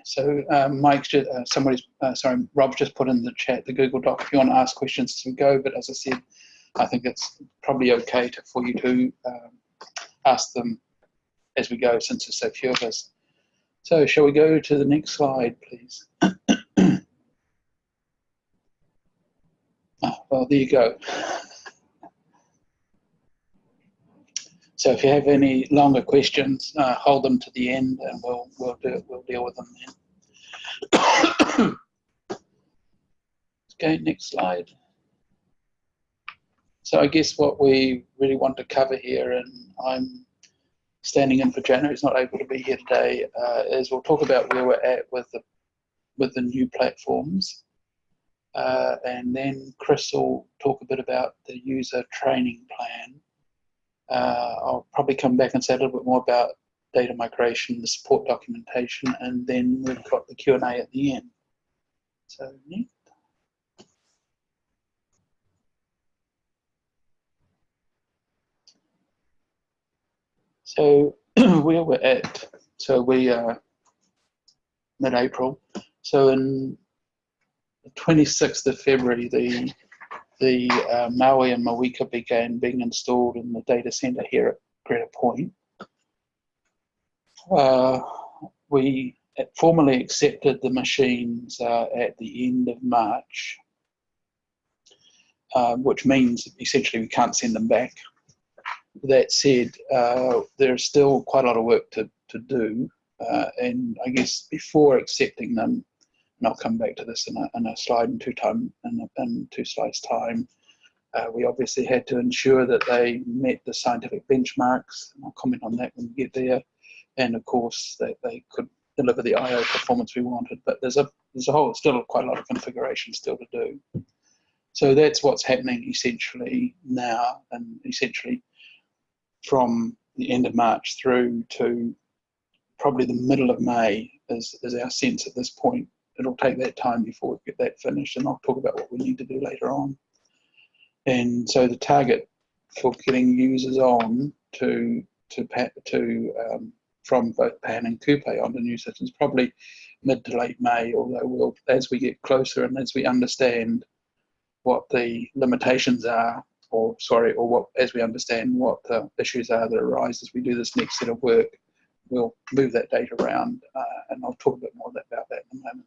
So Mike's just, Rob's just put in the chat the Google Doc if you want to ask questions as we go. But as I said, I think it's probably okay for you to ask them as we go, since there's so few of us. So shall we go to the next slide, please? Well, there you go. So if you have any longer questions, hold them to the end, and we'll deal with them then. Okay, next slide. So I guess what we really want to cover here, and I'm standing in for Jana, who's not able to be here today, is we'll talk about where we're at with the new platforms, and then Chris will talk a bit about the user training plan. I'll probably come back and say a little bit more about data migration, the support documentation, and then we've got the Q&A at the end. So neat. So where we're at, so we are mid-April. So in the 26th of February, the Maui and Mawika began being installed in the data center here at Greta Point. We formally accepted the machines at the end of March, which means essentially we can't send them back. That said, there's still quite a lot of work to do, and I guess before accepting them, and I'll come back to this in a slide in two slides time, we obviously had to ensure that they met the scientific benchmarks, and I'll comment on that when we get there, and of course that they could deliver the I/O performance we wanted. But there's still quite a lot of configuration still to do. So that's what's happening essentially now, and essentially from the end of March through to probably the middle of May is our sense at this point. It'll take that time before we get that finished, and I'll talk about what we need to do later on. And so the target for getting users on from both PAN and Coupe on the new systems probably mid to late May, although as we get closer and as we understand what the limitations are, as we understand what the issues are that arise as we do this next set of work, we'll move that data around, and I'll talk a bit more about that in a moment.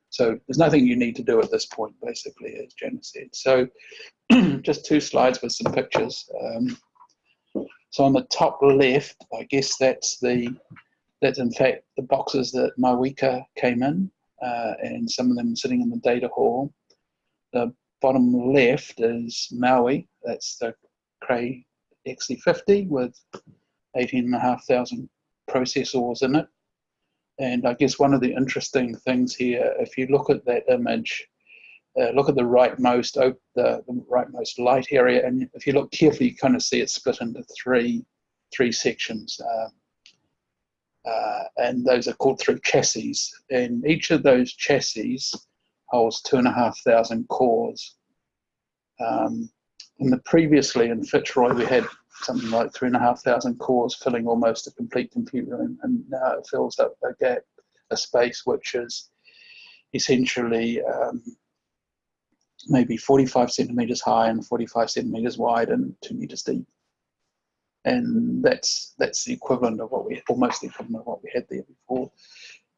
So there's nothing you need to do at this point, basically, as Jenna said. So just two slides with some pictures. So on the top left, I guess that's in fact the boxes that Mawika came in, and some of them sitting in the data hall. The bottom left is Maui. That's the Cray XC50 with 18,500 processors in it. And I guess one of the interesting things here, if you look at that image, look at the rightmost light area, and if you look carefully, you kind of see it split into three sections, and those are called three chassis. And each of those chassis holds 2,500 cores. Previously in Fitzroy, we had something like 3,500 cores filling almost a complete compute room, and now it fills up a space which is essentially maybe 45 centimeters high and 45 centimeters wide and 2 meters deep. And that's the equivalent of almost the equivalent of what we had there before.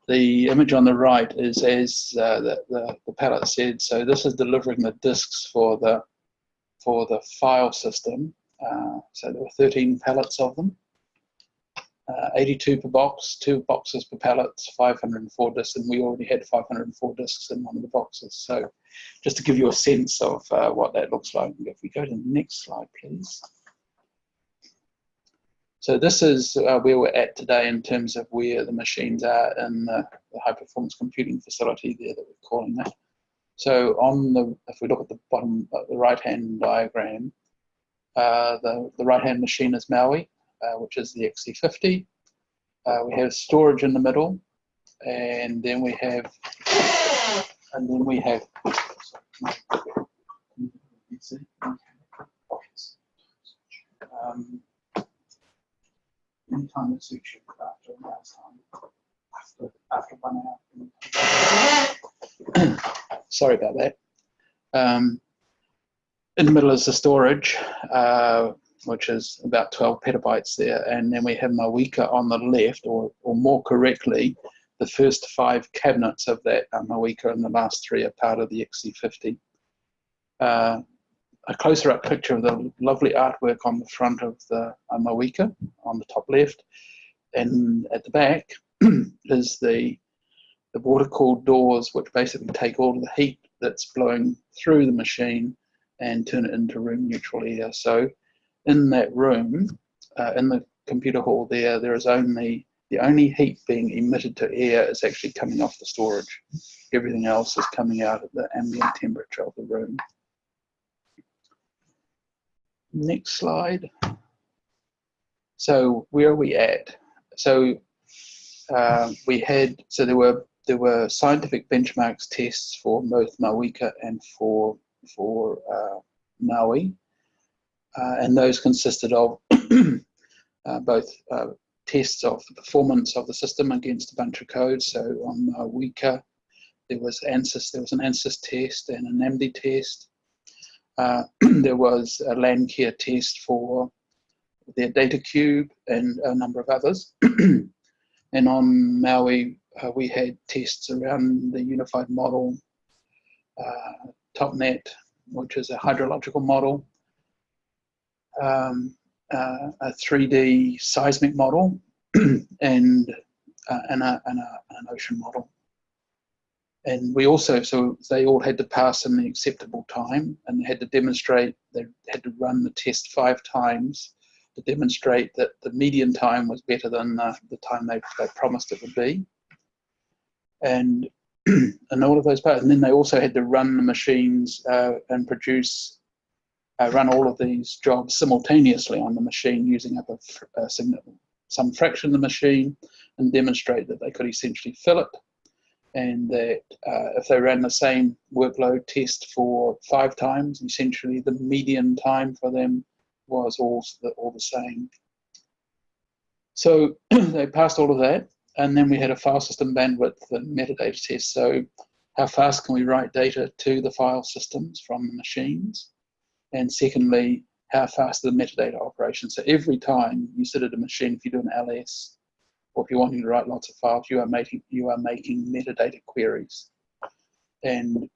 The image on the right is as the palette said. So this is delivering the disks for the file system. So there were 13 pallets of them, 82 per box, 2 boxes per pallet, 504 disks, and we already had 504 disks in one of the boxes. So just to give you a sense of what that looks like. If we go to the next slide, please. So this is where we're at today in terms of where the machines are in the high-performance computing facility there that we're calling that. So if we look at the bottom, the right-hand diagram, the right-hand machine is Maui, which is the XC50. We have storage in the middle, and then we have anytime that suits you after last time. after 1 hour. Sorry about that. In the middle is the storage, which is about 12 petabytes there, and then we have Mawika on the left, or more correctly, the first 5 cabinets of that Mawika, and the last 3 are part of the XC50. A closer-up picture of the lovely artwork on the front of the Mawika on the top left, and at the back is the water-cooled doors, which basically take all of the heat that's blowing through the machine and turn it into room-neutral air. So in that room, in the computer hall there is only, the only heat being emitted to air is actually coming off the storage. Everything else is coming out at the ambient temperature of the room. Next slide. So where are we at? So there were scientific benchmarks tests for both Mawika and for Maui, and those consisted of both tests of the performance of the system against a bunch of code. So on Mawika, there was an ANSYS test and an NAMD test. There was a LANCare test for their data cube and a number of others. And on Maui, we had tests around the unified model, TopNet, which is a hydrological model, a 3D seismic model, and an ocean model. And we also, so they all had to pass in the acceptable time, and they had to demonstrate, they had to run the test 5 times to demonstrate that the median time was better than the time they promised it would be. And all of those parts, and then they also had to run the machines and produce, run all of these jobs simultaneously on the machine using up some fraction of the machine, and demonstrate that they could essentially fill it, and that if they ran the same workload test for 5 times, essentially the median time for them was all the same. So they passed all of that. And then we had a file system bandwidth and metadata test. So how fast can we write data to the file systems from the machines? And secondly, how fast are the metadata operations? So every time you sit at a machine, if you do an LS, or if you're wanting to write lots of files, you are making metadata queries. And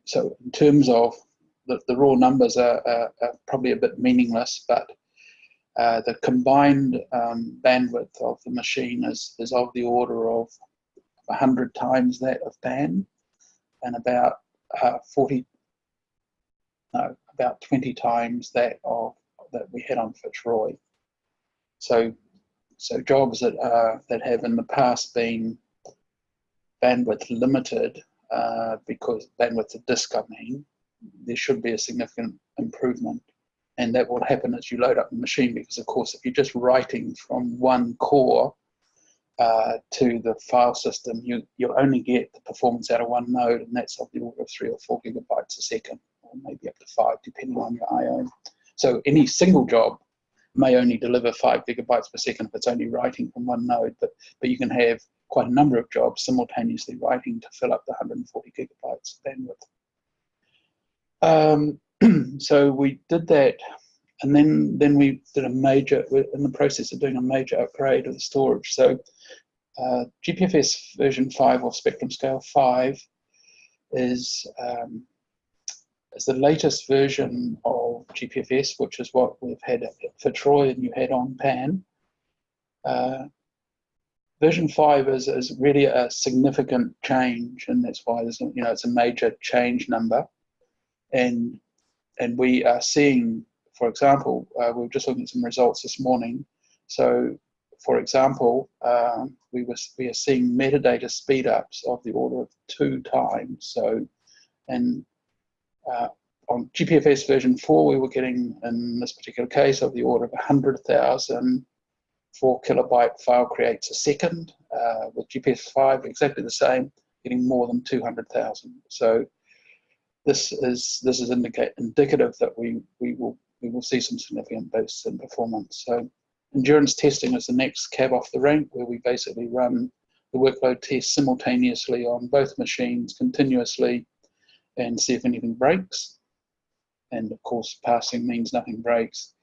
so in terms of the raw numbers are probably a bit meaningless, but the combined bandwidth of the machine is of the order of 100 times that of PAN, and about 20 times that we had on Fitzroy. So jobs that have in the past been bandwidth limited because bandwidth of disk, I mean, there should be a significant improvement. And that will happen as you load up the machine, because of course, if you're just writing from one core to the file system, you'll only get the performance out of one node, and that's of the order of 3 or 4 gigabytes a second, or maybe up to 5, depending on your I/O. So any single job may only deliver 5 gigabytes per second if it's only writing from one node, but you can have quite a number of jobs simultaneously writing to fill up the 140 gigabytes bandwidth. So we did that, and then we did we're in the process of doing a major upgrade of the storage. So GPFS version 5, or Spectrum Scale 5, is the latest version of GPFS, which is what we've had at Fitzroy and you had on PAN. Version 5 is really a significant change, and that's why there's, it's a major change number. And we are seeing, for example, we were just looking at some results this morning. So, for example, we are seeing metadata speed ups of the order of 2 times. So, and on GPFS version 4, we were getting, in this particular case, of the order of 100,000 4 kilobyte file creates a second. With GPFS 5, exactly the same, getting more than 200,000. So this is indicative that we will see some significant boosts in performance. So Endurance testing is the next cab off the rank, where we basically run the workload test simultaneously on both machines continuously and see if anything breaks. And of course, passing means nothing breaks.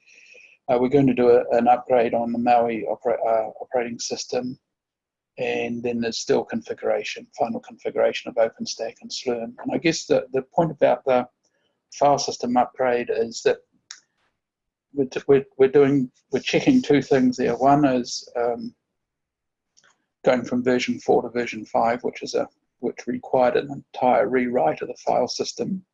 We're going to do an upgrade on the Maui operating system, and then there's still configuration, final configuration of OpenStack and Slurm. And I guess the point about the file system upgrade is that we're checking two things there. One is going from version 4 to version 5, which required an entire rewrite of the file system.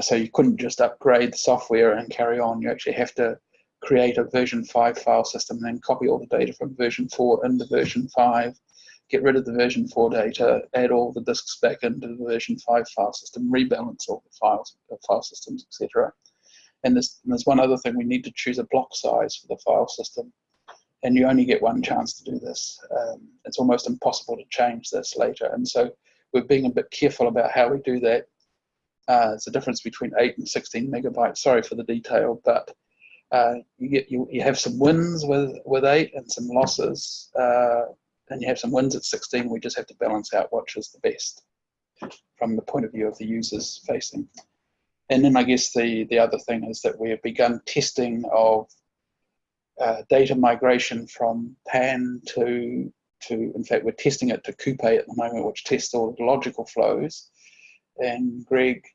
So you couldn't just upgrade the software and carry on. You actually have to create a version 5 file system and then copy all the data from version 4 into version 5, get rid of the version 4 data, add all the disks back into the version 5 file system, rebalance all the file systems, etc. And there's one other thing: we need to choose a block size for the file system, and you only get one chance to do this. It's almost impossible to change this later, and so we're being a bit careful about how we do that. It's a difference between 8 and 16 megabytes. Sorry for the detail, but you have some wins with 8 and some losses, and you have some wins at 16. We just have to balance out which is the best from the point of view of the users facing. And then I guess the other thing is that we have begun testing of data migration from PAN to in fact, we're testing it to Coupe at the moment, which tests all the logical flows. And Greg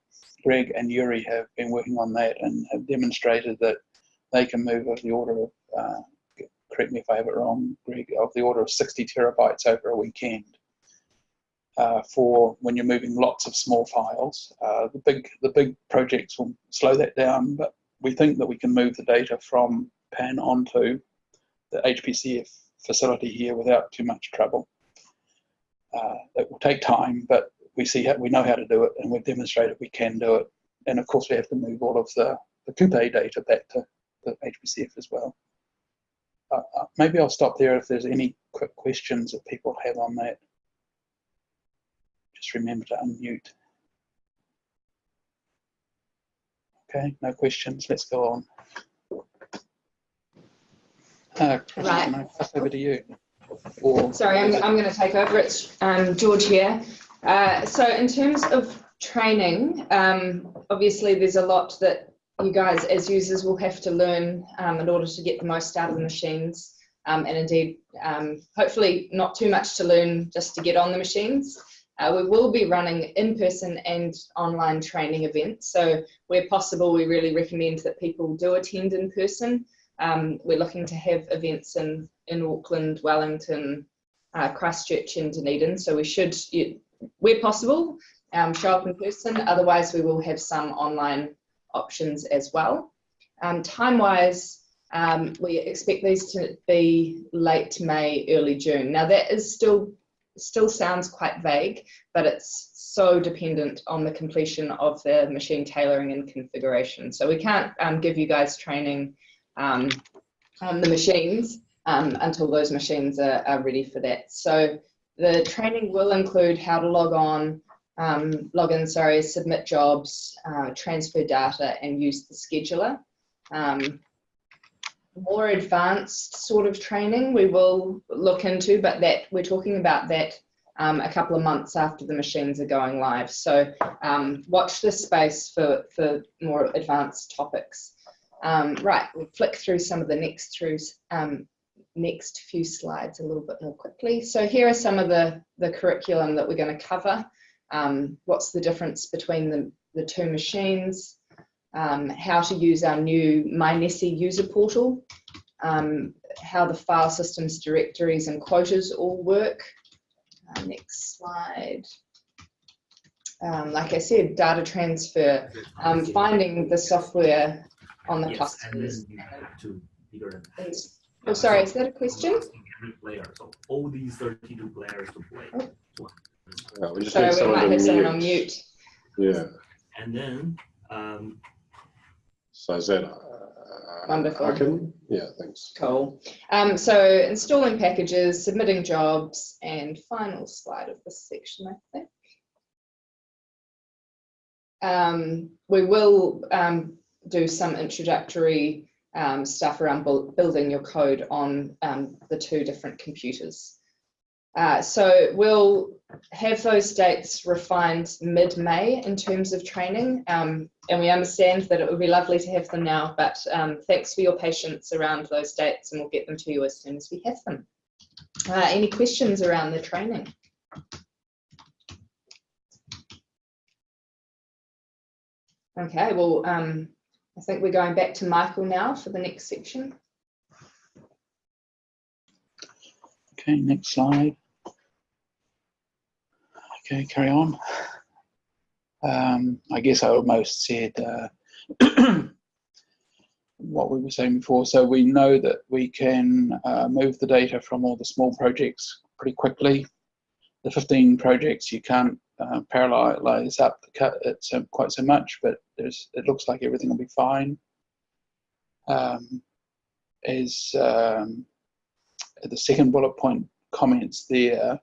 and Yuri have been working on that and have demonstrated that they can move of the order of, correct me if I have it wrong, Greg, of the order of 60 terabytes over a weekend. For when you're moving lots of small files. The big projects will slow that down, but we think that we can move the data from PAN onto the HPCF facility here without too much trouble. It will take time, but we know how to do it, and we've demonstrated we can do it. And of course, we have to move all of the Coupe data back to the HPCF as well. Maybe I'll stop there if there's any quick questions that people have on that. Just remember to unmute. Okay, no questions. Let's go on. Chris, right. Can I pass over to you? Sorry, I'm going to take over. It's George here. So in terms of training, obviously there's a lot that you guys as users will have to learn in order to get the most out of the machines. And indeed, hopefully not too much to learn just to get on the machines. We will be running in-person and online training events. So where possible, we really recommend that people do attend in person. We're looking to have events in Auckland, Wellington, Christchurch and Dunedin. So we should, where possible, show up in person. Otherwise, we will have some online options as well. Time-wise, we expect these to be late May, early June. Now that is still sounds quite vague, but it's so dependent on the completion of the machine tailoring and configuration. So we can't give you guys training on the machines until those machines are ready for that. So the training will include how to log in, submit jobs, transfer data and use the scheduler. More advanced sort of training we will look into, but that we're talking about that a couple of months after the machines are going live. So watch this space for more advanced topics. Right, we'll flick through some of the next few slides a little bit more quickly. So here are some of the curriculum that we're going to cover. What's the difference between the two machines? How to use our new NeSi user portal, how the file systems directories and quotas all work. Next slide. Like I said, data transfer, finding the software on the clusters. Oh, sorry, is that a question? So all these 32 players to play. Oh. We might have someone on mute. Yeah. And then so is that wonderful. Yeah, thanks. Cool. So installing packages, submitting jobs, and final slide of this section, I think. We will do some introductory stuff around building your code on the two different computers. So we'll have those dates refined mid-May in terms of training, and we understand that it would be lovely to have them now, but thanks for your patience around those dates, and we'll get them to you as soon as we have them. Any questions around the training? Okay, well, I think we're going back to Michael now for the next section. Okay, next slide. Okay, carry on. I guess I almost said what we were saying before. So we know that we can move the data from all the small projects pretty quickly. The 15 projects you can't parallelize up it quite so much, but it looks like everything will be fine. As the second bullet point comments there,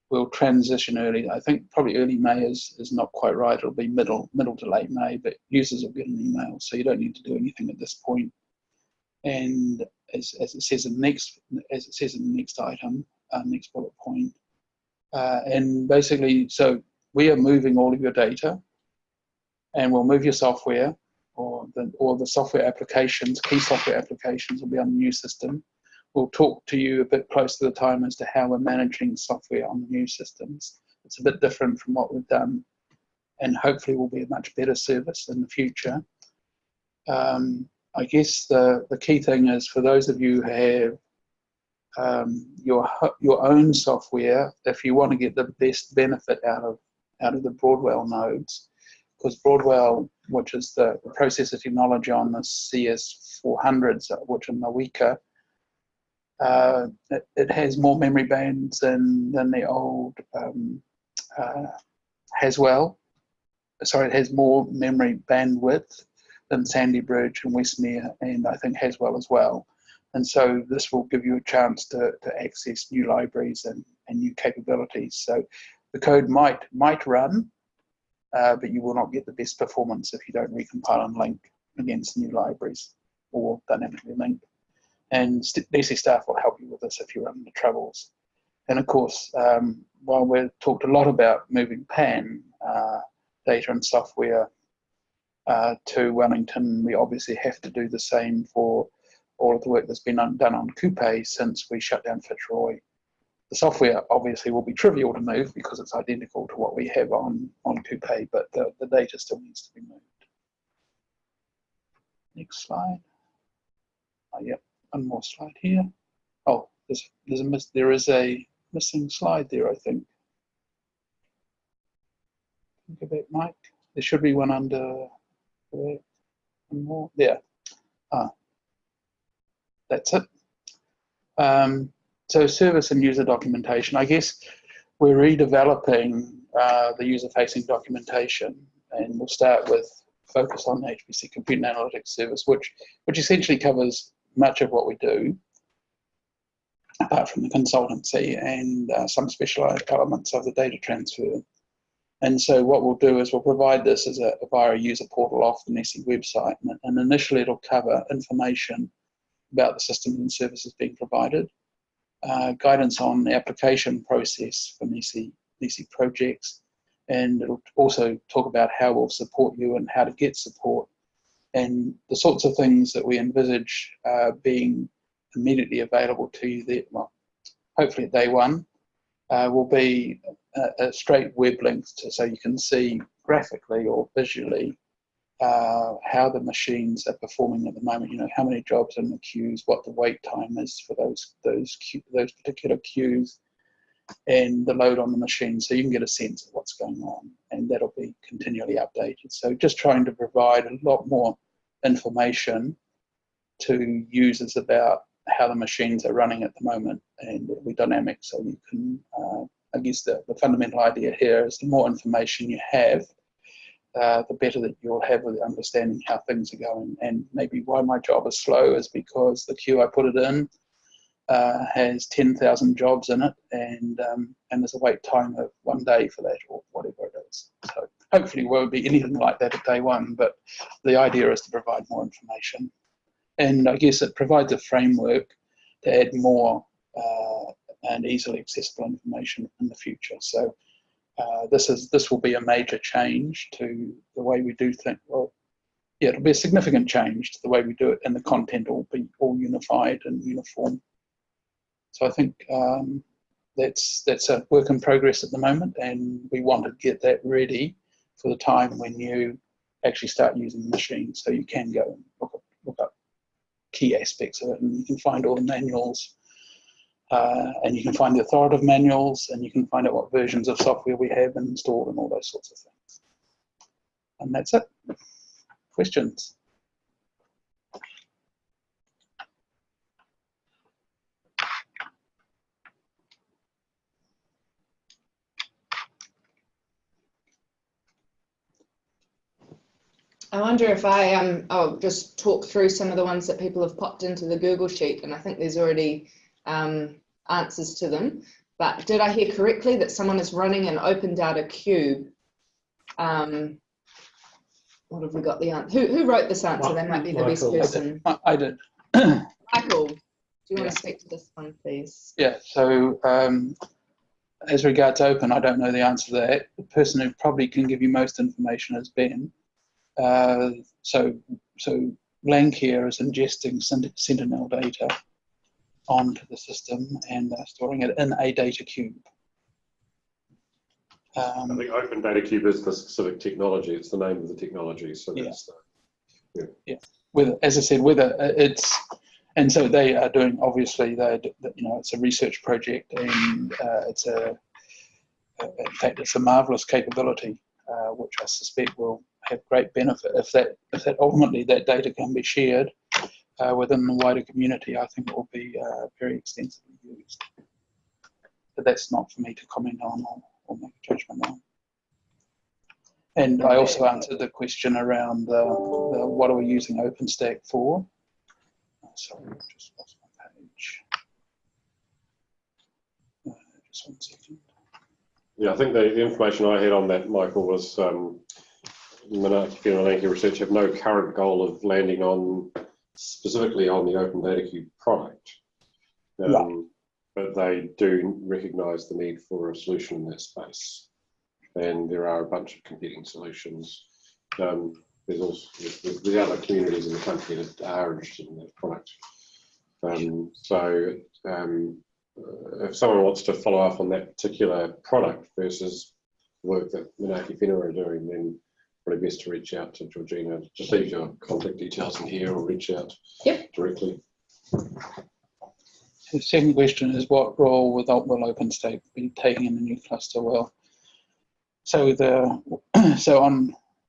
we'll transition early. I think probably early May is not quite right. It'll be middle to late May, but users will get an email, so you don't need to do anything at this point. And as it says in the next item, next bullet point, and basically, so we are moving all of your data, and we'll move your software, or the software applications, key software applications will be on the new system. We'll talk to you a bit close to the time as to how we're managing software on the new systems. It's a bit different from what we've done, and hopefully will be a much better service in the future. I guess the key thing is for those of you who have your own software, if you want to get the best benefit out of the Broadwell nodes, because Broadwell, which is the processor technology on the CS400s, which are weaker, it has more memory bands than the old Haswell. Sorry, it has more memory bandwidth than Sandy Bridge and Westmere, and I think Haswell as well. And so this will give you a chance to access new libraries and new capabilities. So the code might run, but you will not get the best performance if you don't recompile and link against new libraries or dynamically link. And NeSi staff will help you with this if you run into troubles. And of course, while we've talked a lot about moving PAN data and software to Wellington, we obviously have to do the same for all of the work that's been done on Coupe since we shut down Fitzroy. The software obviously will be trivial to move because it's identical to what we have on Coupe, but the data still needs to be moved. Next slide. Oh, yep, one more slide here. Oh, there is a missing slide there, I think. Go back, Mike. There should be one under there. One more there. That's it. So service and user documentation. I guess we're redeveloping the user-facing documentation, and we'll start with focus on the HPC Compute and Analytics Service, which essentially covers much of what we do, apart from the consultancy and some specialized elements of the data transfer. And so what we'll do is we'll provide this as via a user portal off the NeSi website, and initially it'll cover information about the systems and services being provided, guidance on the application process for NeSi projects, and it'll also talk about how we'll support you and how to get support, and the sorts of things that we envisage being immediately available to you there, well, hopefully at day one, will be a straight web link so you can see graphically or visually how the machines are performing at the moment. You know, how many jobs in the queues, what the wait time is for those particular queues, and the load on the machine, so you can get a sense of what's going on, and that'll be continually updated. So just trying to provide a lot more information to users about how the machines are running at the moment, and it'll be dynamic, so you can, I guess the fundamental idea here is the more information you have, the better that you'll have with understanding how things are going. And maybe why my job is slow is because the queue I put it in has 10,000 jobs in it, and there's a wait time of 1 day for that, or whatever it is. So hopefully it won't be anything like that at day one, but the idea is to provide more information. and I guess it provides a framework to add more and easily accessible information in the future. So this will be a major change to the way we do things. Well, yeah, it'll be a significant change to the way we do it, and the content will be all unified and uniform. So I think that's a work in progress at the moment, and we want to get that ready for the time when you actually start using the machine, so you can go and look up key aspects of it, and you can find all the manuals, and you can find the authoritative manuals, and you can find out what versions of software we have installed and all those sorts of things. And that's it. Questions? I wonder if I'll just talk through some of the ones that people have popped into the Google Sheet, and I think there's already answers to them. But did I hear correctly that someone is running an open data cube? What have we got the answer? Who wrote this answer? They might be the best person. I did. Michael, do you want to speak to this one, please? Yeah, so as regards open, I don't know the answer to that. The person who probably can give you most information is Ben. So Landcare is ingesting Sentinel data onto the system and storing it in a data cube. I think Open Data Cube is the specific technology. It's the name of the technology. So that's yeah. Whether, as I said, whether it's, and so they are doing. Obviously, it's a research project, and it's in fact, it's a marvelous capability, which I suspect will have great benefit if that ultimately that data can be shared within the wider community. I think it will be very extensively used. But that's not for me to comment on or make a judgment on. And I also answered the question around the what are we using OpenStack for? Sorry, I just lost my page. Just 1 second. Yeah, I think the information I had on that, Michael, was Manaki and Landcare Research have no current goal of landing on specifically on the Open Data Cube product. Right. But they do recognise the need for a solution in that space, and there are a bunch of competing solutions. There's also the other communities in the country that are interested in that product. If someone wants to follow up on that particular product versus the work that Manaki Whenua are doing, then probably best to reach out to Georgina. Just leave your contact details in here or reach out directly. The second question is, what role will OpenStack be taking in the new cluster? Well,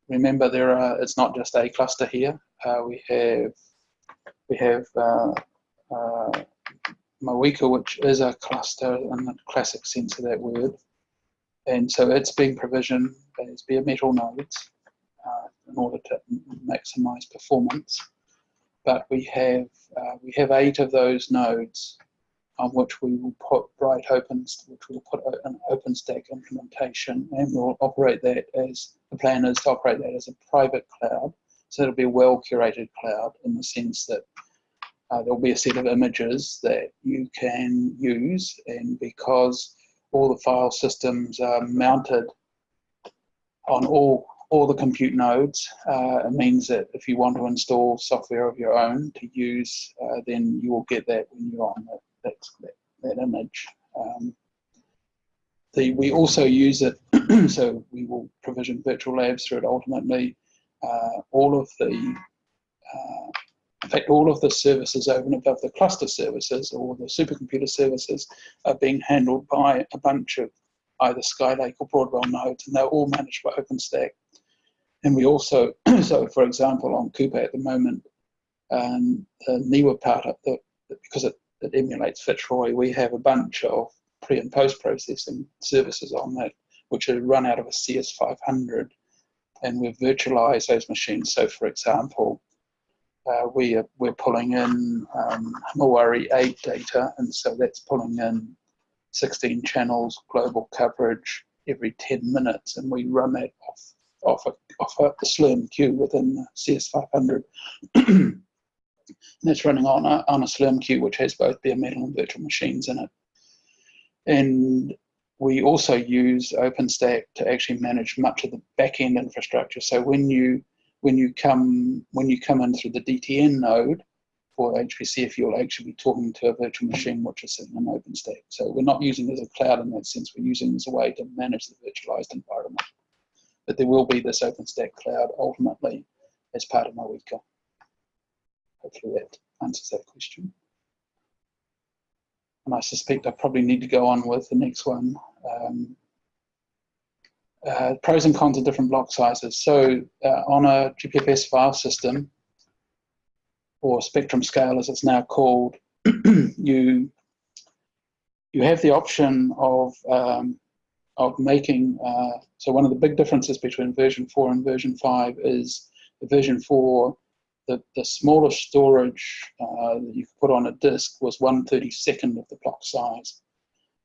remember it's not just a cluster here. We have Mawika, which is a cluster in the classic sense of that word, and so it's being provisioned as bare metal nodes in order to maximize performance. But we have 8 of those nodes on which we will put an OpenStack implementation, and we'll operate that as the plan is to operate that as a private cloud. So it'll be a well-curated cloud in the sense that there'll be a set of images that you can use, and because all the file systems are mounted on all the compute nodes, it means that if you want to install software of your own to use, then you will get that when you're on that image. We also use it, so we will provision virtual labs through it ultimately. All of the services over and above the cluster services or the supercomputer services are being handled by a bunch of either Skylake or Broadwell nodes, and they're all managed by OpenStack. And we also, so for example, on Coupa at the moment, the NeSl part of because it emulates Fitzroy, we have a bunch of pre and post processing services on that, which are run out of a CS500, and we've virtualized those machines. So for example, we're pulling in Mawari 8 data, and so that's pulling in 16 channels, global coverage every 10 minutes, and we run that off a Slurm queue within the CS500. And that's running on a Slurm queue, which has both bare metal and virtual machines in it. And we also use OpenStack to actually manage much of the back-end infrastructure. So when you come in through the DTN node for HPCF, you'll actually be talking to a virtual machine which is sitting in OpenStack. So we're not using it as a cloud in that sense. We're using it as a way to manage the virtualized environment. But there will be this OpenStack cloud ultimately as part of Mawika. Hopefully that answers that question. And I suspect I probably need to go on with the next one. Pros and cons of different block sizes. So on a GPFS file system, or spectrum scale as it's now called, you have the option of making, so one of the big differences between version 4 and version 5 is the version 4, the smallest storage that you could put on a disk was 1/32 of the block size.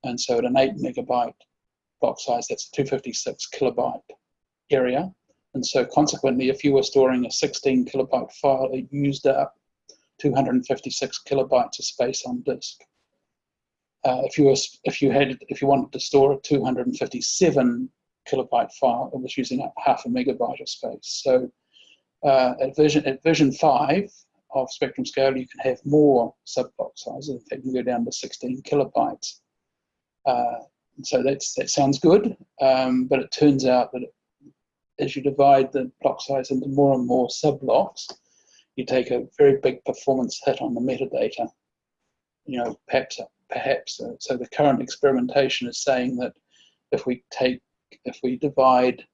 And so at an 8 megabyte block size, that's a 256 kilobyte area. And so consequently, if you were storing a 16 kilobyte file, it used up 256 kilobytes of space on disk. If you wanted to store a 257 kilobyte file, it was using up half a megabyte of space. So at version 5 of Spectrum Scale, you can have more sub-block sizes. In fact, you can go down to 16 kilobytes. So that sounds good, but it turns out that as you divide the block size into more and more sub-blocks, you take a very big performance hit on the metadata. You know, perhaps. So the current experimentation is saying that if we divide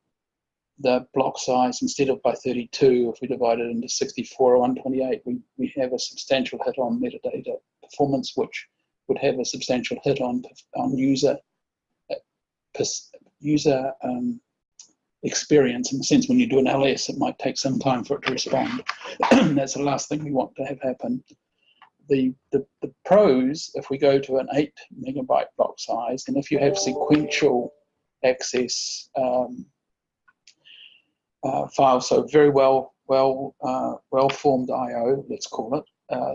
the block size instead of by 32, if we divide it into 64 or 128, we have a substantial hit on metadata performance, which would have a substantial hit on user experience, in the sense when you do an LS, it might take some time for it to respond. That's the last thing we want to have happen. The pros, if we go to an 8 megabyte block size, and if you have sequential access files, so very well formed I/O, let's call it,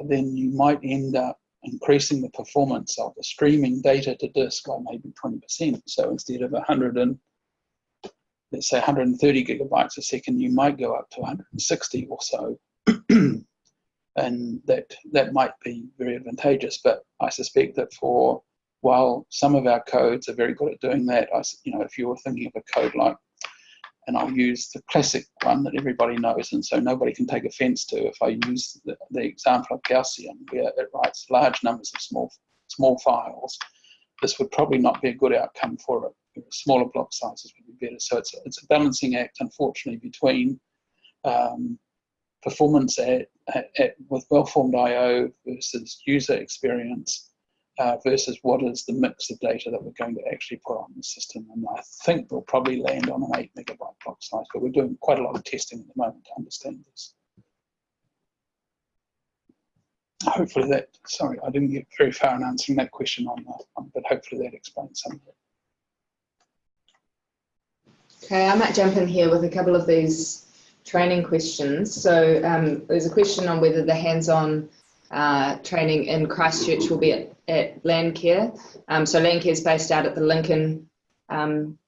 then you might end up increasing the performance of the streaming data to disk by maybe 20%. So instead of 130 gigabytes a second, you might go up to 160 or so. And that might be very advantageous, but I suspect that while some of our codes are very good at doing that, if you were thinking of a code like, and I'll use the classic one that everybody knows, and so nobody can take offense to, if I use the example of Gaussian, where it writes large numbers of small files, this would probably not be a good outcome for it. Smaller block sizes would be better. So it's a balancing act, unfortunately, between performance with well-formed I/O versus user experience versus what is the mix of data that we're going to actually put on the system. And I think we'll probably land on an 8 megabyte block size, but we're doing quite a lot of testing at the moment to understand this. Hopefully sorry, I didn't get very far in answering that question but hopefully that explains some of it. Okay, I might jump in here with a couple of these training questions. So there's a question on whether the hands-on training in Christchurch will be at Landcare. So Landcare is based out at the Lincoln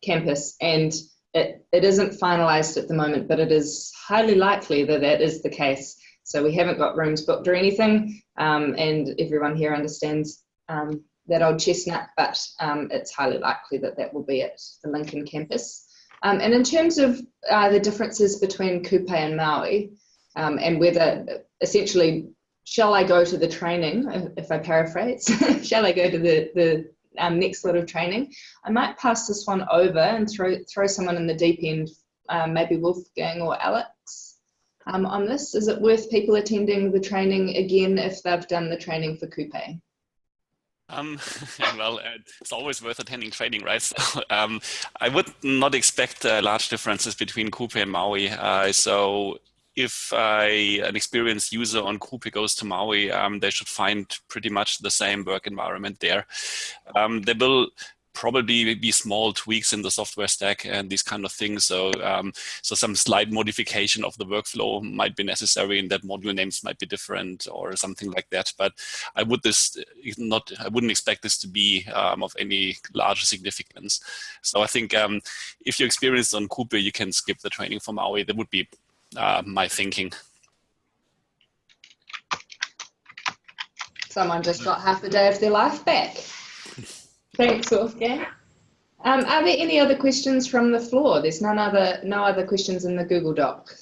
campus, and it isn't finalised at the moment, but it is highly likely that is the case. So we haven't got rooms booked or anything, and everyone here understands that old chestnut, but it's highly likely that will be at the Lincoln campus. And in terms of the differences between Kupe and Maui, and whether essentially, shall I go to the training, if I paraphrase, shall I go to the next lot of training? I might pass this one over and throw someone in the deep end, maybe Wolfgang or Alex, on this. Is it worth people attending the training again if they've done the training for Kupe? Well, it's always worth attending training, right? So I would not expect large differences between Kupe and Maui. So if an experienced user on Kupe goes to Maui, they should find pretty much the same work environment there. There will probably be small tweaks in the software stack and these kind of things. So so some slight modification of the workflow might be necessary, and that module names might be different or something like that. But I wouldn't expect this to be of any larger significance. So I think if you're experienced on Coupe, you can skip the training for Maui. That would be my thinking. Someone just got half a day of their life back. Thanks, Wolfgang. Are there any other questions from the floor? There's no other questions in the Google Doc.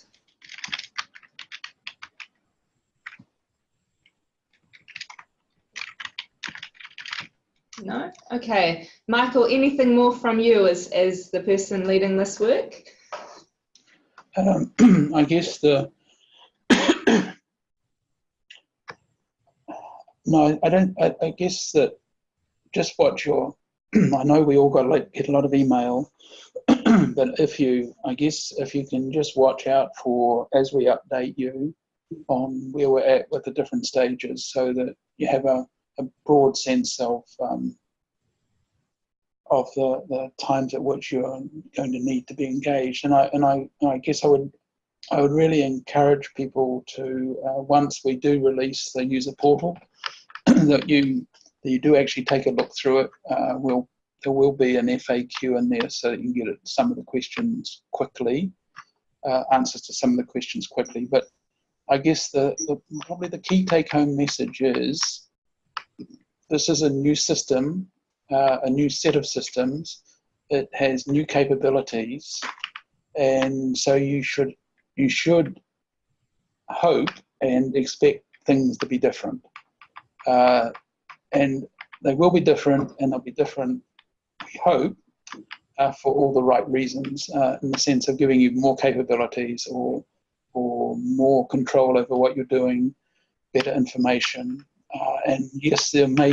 No? Okay. Michael, anything more from you as the person leading this work? I guess no, I don't. I guess that just what you're. I know we all get a lot of email, but if you can just watch out for as we update you on where we're at with the different stages, so that you have a broad sense of the times at which you're going to need to be engaged. And I guess I would really encourage people to once we do release the user portal, that you do actually take a look through it. There will be an FAQ in there, so that you can get at some of the questions quickly, answers to some of the questions quickly. But I guess probably the key take-home message is this is a new system, a new set of systems. It has new capabilities, and so you should hope and expect things to be different. And they will be different, and they'll be different, we hope, for all the right reasons, in the sense of giving you more capabilities or more control over what you're doing, better information. And yes, you may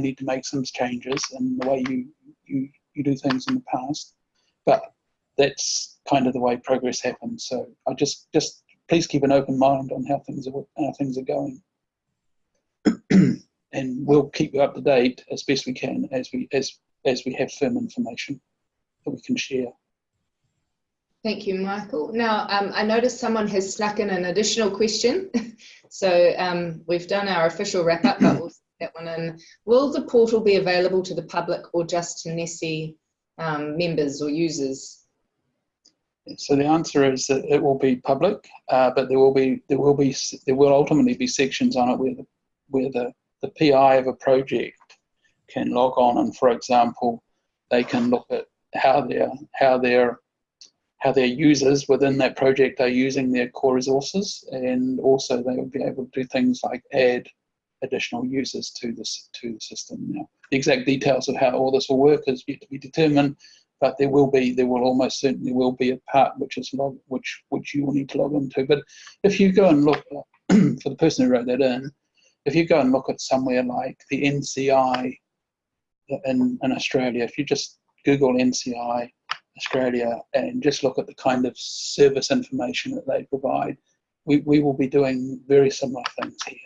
need to make some changes in the way you do things in the past, but that's kind of the way progress happens. So I just please keep an open mind on how things are going. And we'll keep you up to date as best we can as we have firm information that we can share. Thank you, Michael. Now, I noticed someone has snuck in an additional question. So we've done our official wrap-up, but we'll stick that one in. Will the portal be available to the public or just to NeSi members or users? So the answer is that it will be public, but there will ultimately be sections on it where the PI of a project can log on, and for example, they can look at how their users within that project are using their core resources, and also they will be able to do things like add additional users to the system. Now, the exact details of how all this will work is yet to be determined, but there will almost certainly be a part which you will need to log into. But if you go and look for the person who wrote that in, if you go and look at somewhere like the NCI in Australia, if you just Google NCI Australia and just look at the kind of service information that they provide, we will be doing very similar things here.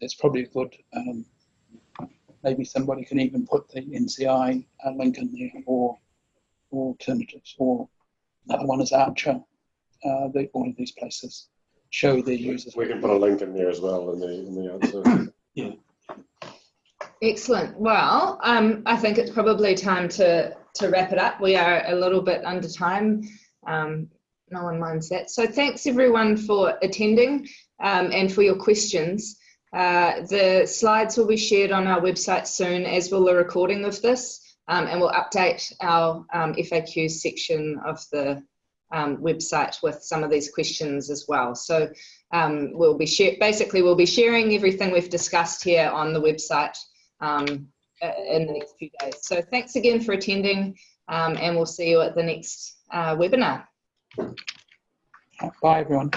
There's probably a good, maybe somebody can even put the NCI link in there, or alternatives, or another one is Archer. All of these places show their users. We can put a link in there as well in the answer. Yeah. Excellent. Well, I think it's probably time to wrap it up. We are a little bit under time. No one minds that. So thanks everyone for attending and for your questions. The slides will be shared on our website soon, as will the recording of this, and we'll update our FAQ section of the website with some of these questions as well. So we'll be sharing everything we've discussed here on the website in the next few days. So thanks again for attending, and we'll see you at the next webinar. Bye everyone.